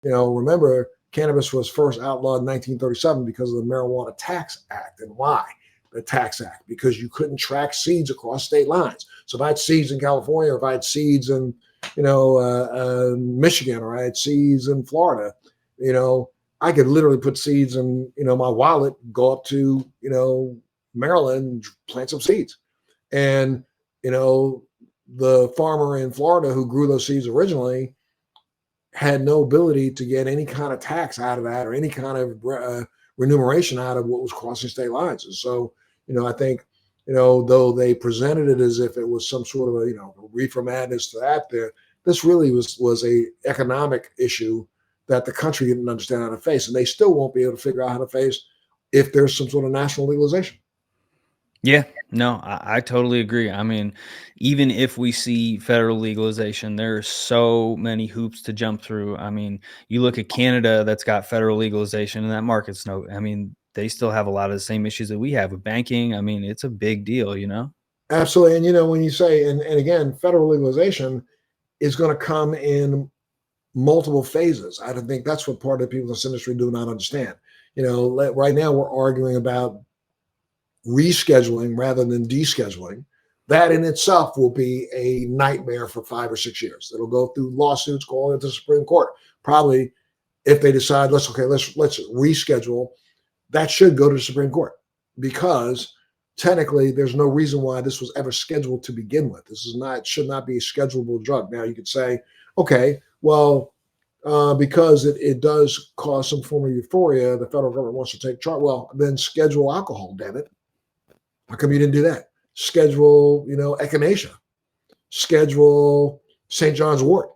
Remember, cannabis was first outlawed in 1937 because of the Marijuana Tax Act. And why? The Tax Act, because you couldn't track seeds across state lines. So if I had seeds in California, or if I had seeds in, Michigan, or I had seeds in Florida, I could literally put seeds in, my wallet, go up to, Maryland, plant some seeds. And, the farmer in Florida who grew those seeds originally had no ability to get any kind of tax out of that, or any kind of remuneration out of what was crossing state lines. And so, I think, though they presented it as if it was some sort of reefer madness to that, this really was a economic issue that the country didn't understand how to face, and they still won't be able to figure out how to face if there's some sort of national legalization. Yeah, no, I totally agree. I mean, even if we see federal legalization, there are so many hoops to jump through. I mean, you look at Canada that's got federal legalization and that market's no, I mean, they still have a lot of the same issues that we have with banking. I mean, it's a big deal, you know? Absolutely. And when you say, and again, federal legalization is going to come in multiple phases. I don't think that's what part of the people in this industry do not understand. Right now we're arguing about rescheduling rather than descheduling. That in itself will be a nightmare for 5 or 6 years. It'll go through lawsuits going into the Supreme Court. Probably, if they decide let's reschedule, that should go to the Supreme Court, because technically there's no reason why this was ever scheduled to begin with. This is not should not be a schedulable drug. Now you could say, okay, well, because it does cause some form of euphoria, the federal government wants to take charge. Well, then schedule alcohol, damn it. How come you didn't do that? Schedule, echinacea. Schedule St. John's wort.